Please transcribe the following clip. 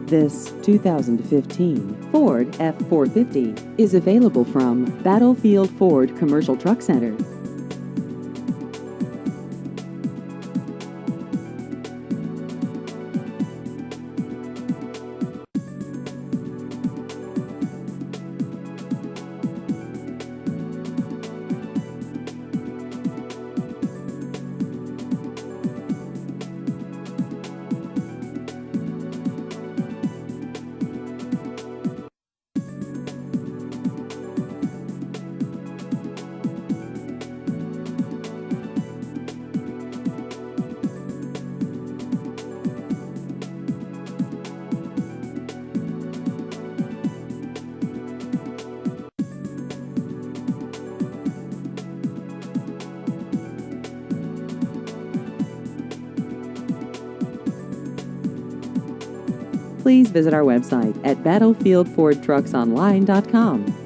This 2015 Ford F450 is available from Battlefield Ford Commercial Truck Center. Please visit our website at battlefieldfordtrucksonline.com.